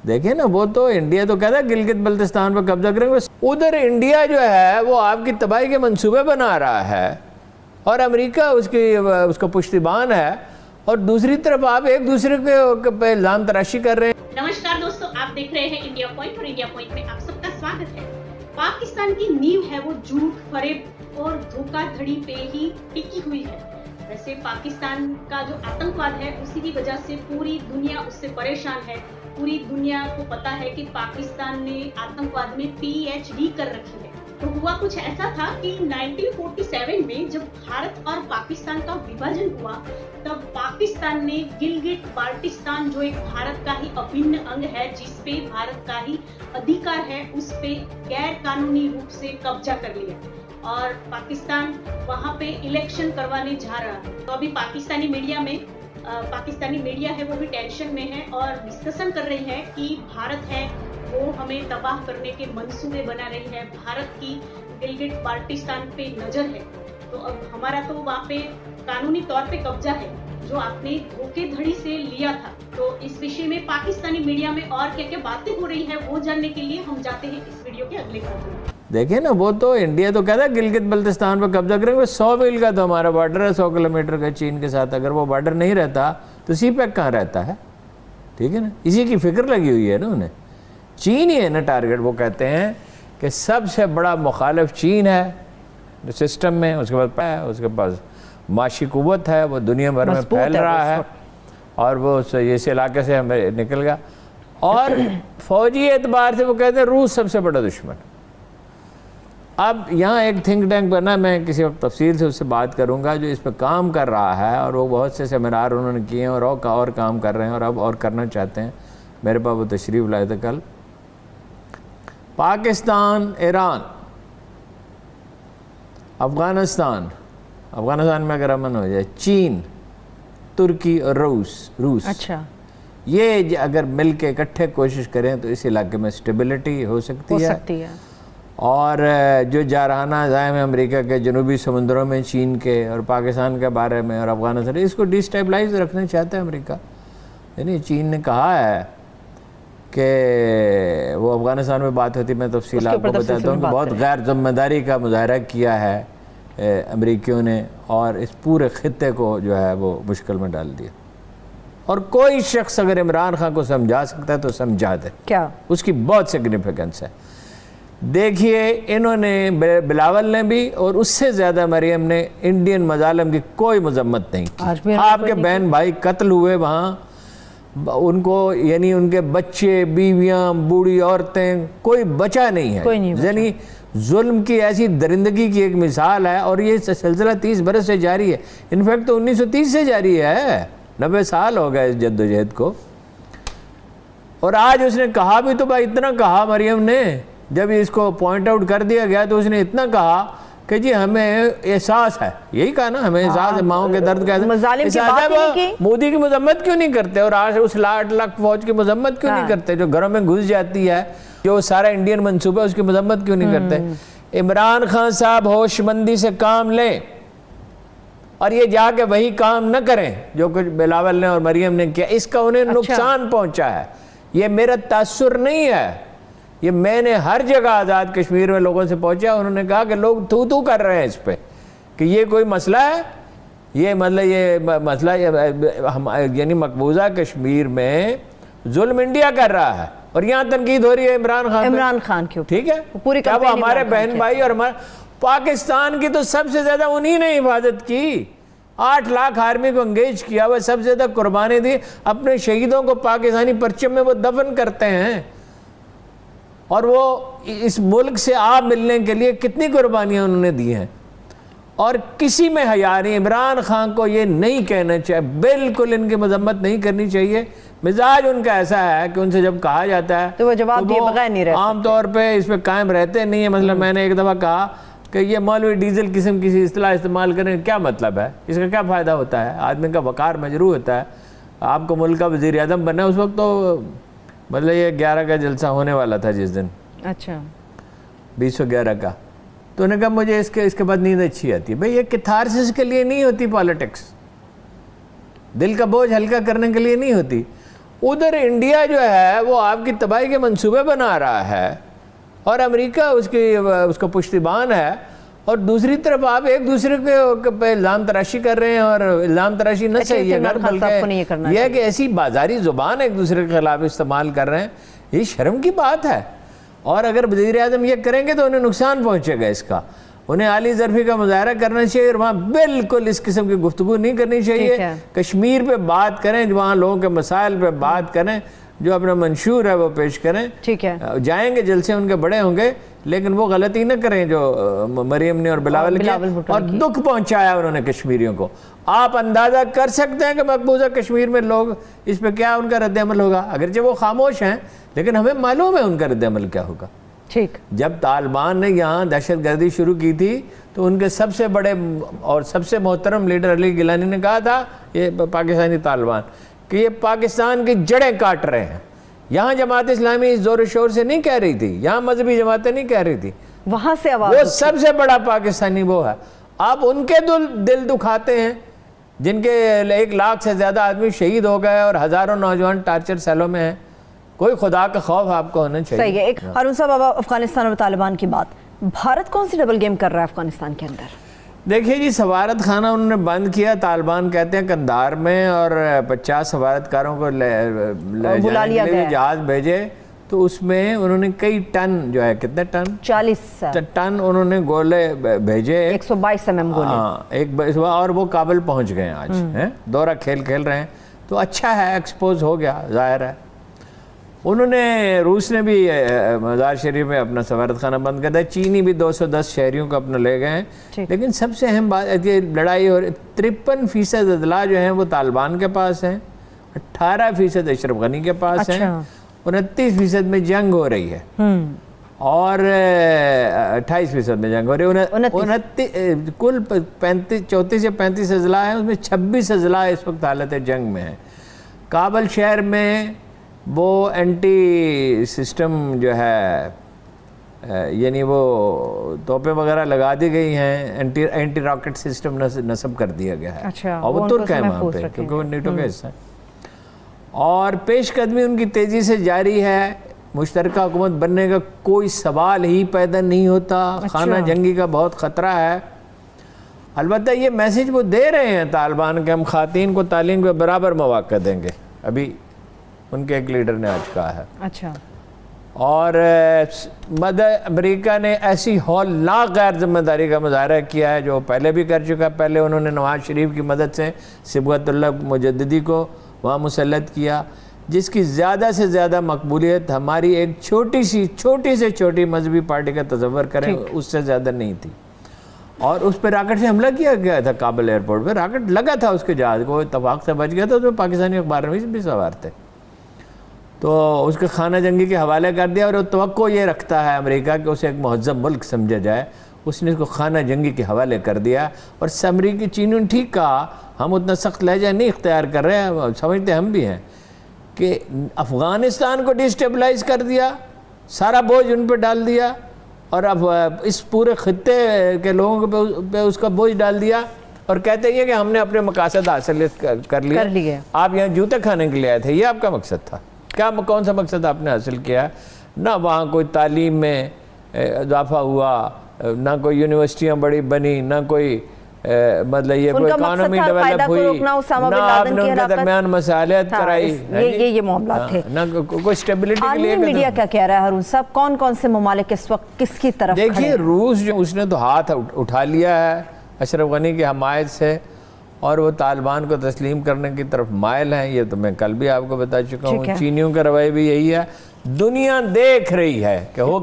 دیکھیں نا وہ تو انڈیا تو کہتا ہے گلگت بلتستان پہ قبضہ کریں گے، ادھر انڈیا جو ہے وہ آپ کی تباہی کے منصوبے بنا رہا ہے اور امریکہ اس کا پشتیبان ہے، اور دوسری طرف آپ ایک دوسرے کے پہ الزام تراشی کر رہے ہیں۔ نمسکار دوستو، آپ دیکھ رہے ہیں انڈیا پوائنٹ، اور انڈیا پوائنٹ میں آپ سب کا سواگت ہے۔ پاکستان کی نیو ہے وہ جھوٹ، فریب اور دھوکہ دھڑی پہ ہی ٹکی ہوئی ہے۔ ویسے پاکستان کا جو آتنکواد ہے اسی کی وجہ سے پوری دنیا اس سے پریشان ہے۔ پوری دنیا کو پتا ہے کہ پاکستان نے آتنکواد میں PhD کر رکھی ہے۔ تو ہوا کچھ ایسا تھا کہ 1947 میں جب بھارت اور پاکستان کا وبھاجن ہوا، تب پاکستان نے گلگت بالٹستان جو ایک بھارت کا ہی ابھن انگ ہے، جس پہ بھارت کا ہی ادھیکار ہے، اس پہ غیر قانونی روپ سے قبضہ کر لیا اور پاکستان وہاں پہ الیکشن کروانے جا رہا ہے۔ تو ابھی پاکستانی میڈیا ہے وہ بھی ٹینشن میں ہے اور ڈسکشن کر رہی ہے کہ بھارت ہے وہ ہمیں تباہ کرنے کے منصوبے بنا رہی ہے، بھارت کی گلگت بالٹستان پہ نظر ہے۔ تو اب ہمارا تو وہاں پہ قانونی طور پہ قبضہ ہے جو آپ نے دھوکے دھڑی سے لیا تھا۔ تو اس وشے میں پاکستانی میڈیا میں اور کیا کیا باتیں ہو رہی ہے وہ جاننے کے لیے ہم جاتے ہیں اس ویڈیو کے اگلے خبر میں۔ دیکھیں نا وہ تو انڈیا تو کہتا ہے گلگت بلتستان پہ قبضہ کریں گے، 100 میل کا تو ہمارا بارڈر ہے، 100 کلومیٹر کا چین کے ساتھ۔ اگر وہ بارڈر نہیں رہتا تو سی پیک کہاں رہتا ہے؟ ٹھیک ہے نا، اسی کی فکر لگی ہوئی ہے نا انہیں۔ چین ہی ہے نا ٹارگٹ، وہ کہتے ہیں کہ سب سے بڑا مخالف چین ہے سسٹم میں، اس کے پاس معاشی قوت ہے، وہ دنیا بھر میں پھیل رہا ہے اور وہ اس علاقے سے ہمیں نکل گیا، اور فوجی اعتبار سے وہ کہتے ہیں روس سب سے بڑا دشمن۔ اب یہاں ایک تھنک ٹینک بنا، میں کسی وقت تفصیل سے اس سے بات کروں گا، جو اس پہ کام کر رہا ہے، اور وہ بہت سے سیمینار انہوں نے کیے ہیں اور کام کر رہے ہیں اور اب اور کرنا چاہتے ہیں۔ میرے پاس وہ تشریف لائے تھے کل۔ پاکستان، ایران، افغانستان میں اگر امن ہو جائے، چین، ترکی اور روس، اچھا، یہ اگر مل کے اکٹھے کوشش کریں تو اس علاقے میں سٹیبلٹی ہو سکتی ہے۔ اور جو جارحانہ عزائم امریکہ کے جنوبی سمندروں میں چین کے اور پاکستان کے بارے میں اور افغانستان، اس کو ڈیسٹیبلائز رکھنا چاہتا ہے امریکہ۔ یعنی چین نے کہا ہے کہ وہ افغانستان میں بات ہوتی، میں تفصیل آپ کو بتاتا ہوں کہ بہت غیر ذمہ داری کا مظاہرہ کیا ہے امریکیوں نے، اور اس پورے خطے کو جو ہے وہ مشکل میں ڈال دیا۔ اور کوئی شخص اگر عمران خان کو سمجھا سکتا ہے تو سمجھا دے، کیا اس کی بہت سگنیفیکنس ہے۔ دیکھیے انہوں نے، بلاول نے بھی اور اس سے زیادہ مریم نے انڈین مظالم کی کوئی مذمت نہیں کی۔ آپ کے بہن بھائی قتل ہوئے وہاں، ان کو یعنی ان کے بچے، بیویاں، بوڑھی عورتیں، کوئی بچا نہیں ہے۔ یعنی ظلم کی ایسی درندگی کی ایک مثال ہے، اور یہ سلسلہ 30 برس سے جاری ہے۔ انفیکٹ تو 1930 سے جاری ہے، 90 سال ہو گئے اس جد و جہد کو۔ اور آج اس نے کہا بھی تو بھائی اتنا کہا، مریم نے جب اس کو پوائنٹ آؤٹ کر دیا گیا تو اس نے اتنا کہا کہ جی ہمیں احساس ہے، یہی کہا نا، ہمیں احساس ہے ماؤں کے درد کا۔ مودی کی مذمت کیوں نہیں کرتے، اور آج اس 8 لاکھ فوج کی مذمت کیوں نہیں کرتے جو گھروں میں گھس جاتی ہے، جو سارا انڈین منصوبہ اس کی مذمت کیوں نہیں کرتے؟ عمران خان صاحب ہوش مندی سے کام لیں اور یہ جا کے وہی کام نہ کریں جو کچھ بلاول نے اور مریم نے کیا۔ اس کا انہیں نقصان پہنچا ہے، یہ میرا تاثر نہیں ہے، یہ میں نے ہر جگہ آزاد کشمیر میں لوگوں سے پہنچا، انہوں نے کہا کہ لوگ تو کر رہے ہیں اس پہ کہ یہ کوئی مسئلہ ہے، یہ مسئلہ یعنی مقبوضہ کشمیر میں ظلم انڈیا کر رہا ہے، اور یہاں تنقید ہو رہی ہے عمران خان کی۔ ٹھیک ہے، کیا وہ ہمارے بہن بھائی اور ہمارے پاکستان کی تو سب سے زیادہ انہی نے حفاظت کی، 8 لاکھ آرمی کو انگیج کیا، وہ سب سے زیادہ قربانی دی، اپنے شہیدوں کو پاکستانی پرچم میں وہ دفن کرتے ہیں، اور وہ اس ملک سے آپ ملنے کے لیے کتنی قربانیاں انہوں نے دی ہیں، اور کسی میں حیا نہیں۔ عمران خان کو یہ نہیں کہنا چاہیے، بالکل ان کی مذمت نہیں کرنی چاہیے۔ مزاج ان کا ایسا ہے کہ ان سے جب کہا جاتا ہے تو وہ جواب دیے بغیر نہیں رہتے، عام طور پہ اس پہ قائم رہتے نہیں ہیں۔ مثلا میں نے ایک دفعہ کہا کہ یہ مولوی ڈیزل قسم کی اصطلاح استعمال کریں، کیا مطلب ہے، اس کا کیا فائدہ ہوتا ہے؟ آدمی کا وقار مجروح ہوتا ہے۔ آپ کو ملک کا وزیر اعظم بننا ہے، اس وقت تو مطلب یہ 11 کا جلسہ ہونے والا تھا جس دن، اچھا 2011 کا، تو انہوں نے کہا مجھے اس کے بعد نیند اچھی آتی ہے۔ بھئی یہ کتھارسس کے لیے نہیں ہوتی پالیٹکس، دل کا بوجھ ہلکا کرنے کے لیے نہیں ہوتی۔ ادھر انڈیا جو ہے وہ آپ کی تباہی کے منصوبے بنا رہا ہے اور امریکہ اس کا پشتیبان ہے، اور دوسری طرف آپ ایک دوسرے کے پہ الزام تراشی کر رہے ہیں، اور الزام تراشی نہ صحیح ہے، بلکہ یہ ہے کہ ایسی بازاری زبان ایک دوسرے کے خلاف استعمال کر رہے ہیں، یہ شرم کی بات ہے۔ اور اگر وزیر اعظم یہ کریں گے تو انہیں نقصان پہنچے گا اس کا، انہیں عالی ظرفی کا مظاہرہ کرنا چاہیے اور وہاں بالکل اس قسم کی گفتگو نہیں کرنی چاہیے۔ کشمیر پہ بات کریں، وہاں لوگوں کے مسائل پہ بات کریں، جو اپنا منشور ہے وہ پیش کریں، جائیں گے جلسے ان کے بڑے ہوں گے، لیکن وہ غلطی نہ کریں جو مریم نے اور بلاول کیا، اور دکھ پہنچایا انہوں نے کشمیریوں کو۔ آپ اندازہ کر سکتے ہیں کہ مقبوضہ کشمیر میں لوگ اس پہ کیا ان کا رد عمل ہوگا، اگرچہ وہ خاموش ہیں لیکن ہمیں معلوم ہے ان کا رد عمل کیا ہوگا۔ جب طالبان نے یہاں دہشت گردی شروع کی تھی تو ان کے سب سے بڑے اور سب سے محترم لیڈر علی گیلانی نے کہا تھا، یہ پاکستانی طالبان، کہ یہ پاکستان کی جڑیں کاٹ رہے ہیں۔ یہاں جماعت اسلامی اس زور و شور سے نہیں کہہ رہی تھی، یہاں مذہبی جماعتیں نہیں کہہ رہی تھی، وہاں سے آواز، وہ سب سے بڑا پاکستانی وہ ہے۔ آپ ان کے دل دکھاتے ہیں جن کے 1 لاکھ سے زیادہ آدمی شہید ہو گئے اور ہزاروں نوجوان ٹارچر سیلوں میں ہیں۔ کوئی خدا کا خوف آپ کو ہونا چاہیے۔ صحیح ہے۔ ایک ہارون صاحب، افغانستان اور طالبان کی بات، بھارت کون سی ڈبل گیم کر رہا ہے افغانستان کے اندر؟ دیکھیے جی، سفارت خانہ انہوں نے بند کیا، طالبان کہتے ہیں قندھار میں، اور 50 سفارتکاروں کو بلا لیا گیا، جہاز بھیجے، تو اس میں انہوں نے کئی ٹن جو ہے، کتنے ٹن؟ 40 ٹن انہوں نے گولے بھیجے، 122 mm گولے، اور وہ کابل پہنچ گئے آج، دورہ کھیل رہے ہیں، تو اچھا ہے، ایکسپوز ہو گیا، ظاہر ہے۔ انہوں نے، روس نے بھی مزار شریف میں اپنا سفارت خانہ بند کر دیا، چینی بھی 210 شہریوں کو اپنا لے گئے ہیں، لیکن سب سے اہم بات یہ لڑائی، اور 53% اضلاع جو ہیں وہ طالبان کے پاس ہیں، 18% اشرف غنی کے پاس ہیں، 29% میں جنگ ہو رہی ہے، اور 28% میں جنگ ہو رہی ہے، کل 34 یا 35 اضلاع ہیں، اس میں 26 اضلاع اس وقت حالت جنگ میں ہیں۔ کابل شہر میں وہ اینٹی سسٹم جو ہے، یعنی وہ توپیں وغیرہ لگا دی گئی ہیں، اینٹی راکٹ سسٹم نصب کر دیا گیا ہے، اور وہ ترک ہیں وہاں پہ کیونکہ وہ نیٹو کا حصہ ہے، اور پیش قدمی ان کی تیزی سے جاری ہے۔ مشترکہ حکومت بننے کا کوئی سوال ہی پیدا نہیں ہوتا، خانہ جنگی کا بہت خطرہ ہے۔ البتہ یہ میسج وہ دے رہے ہیں طالبان کہ ہم خواتین کو تعلیم کے برابر مواقع دیں گے، ابھی ان کے ایک لیڈر نے آج کہا ہے۔ اچھا، اور امریکہ نے ایسی ہولناک غیر ذمہ داری کا مظاہرہ کیا ہے جو پہلے بھی کر چکا۔ پہلے انہوں نے نواز شریف کی مدد سے صبغت اللہ مجددی کو وہاں مسلط کیا، جس کی زیادہ سے زیادہ مقبولیت ہماری ایک چھوٹی سے چھوٹی مذہبی پارٹی کا تصور کریں اس سے زیادہ نہیں تھی، اور اس پہ راکٹ سے حملہ کیا گیا تھا۔ کابل ایئرپورٹ پہ راکٹ لگا تھا اس کے جہاز کو، اتفاق سے بچ گیا تھا، اس میں پاکستانی اخبار بھی سوار تھے، تو اس کے خانہ جنگی کے حوالے کر دیا، اور وہ توقع یہ رکھتا ہے امریکہ کہ اسے ایک مہذب ملک سمجھا جائے، اس نے اس کو خانہ جنگی کے حوالے کر دیا۔ اور امریکی چینیوں نے ٹھیک کہا، ہم اتنا سخت لہجہ نہیں اختیار کر رہے ہیں، سمجھتے ہم بھی ہیں کہ افغانستان کو ڈیسٹیبلائز کر دیا، سارا بوجھ ان پہ ڈال دیا، اور اب اس پورے خطے کے لوگوں پہ اس کا بوجھ ڈال دیا، اور کہتے ہیں کہ ہم نے اپنے مقاصد حاصل کر لیے۔ آپ یہاں جوتے کھانے کے لیے آئے تھے، یہ آپ کا مقصد تھا کیا؟ کون سا مقصد آپ نے حاصل کیا؟ نہ وہاں کوئی تعلیم میں اضافہ ہوا، نہ کوئی یونیورسٹیاں بڑی بنی، نہ کوئی مطلب یہ کوئی اکانومی ڈیولپ ہوئی، نہ آپ نے ان کے درمیان مصالحت کرائی، یہ معاملات تھے، نہ کوئی سٹیبلٹی کے لیے۔ عالمی میڈیا کیا کہہ رہا ہے ہارون صاحب؟ کون سے ممالک اس وقت کس کی طرف کھڑے ہیں؟ دیکھیے، روس جو اس نے تو ہاتھ اٹھا لیا ہے اشرف غنی کی حمایت سے، اور وہ طالبان کو تسلیم کرنے کی طرف مائل ہیں، یہ تو میں کل بھی آپ کو بتا چکا ہوں۔ چینیوں کا رویہ بھی یہی ہے، دنیا دیکھ رہی ہے کہ ہو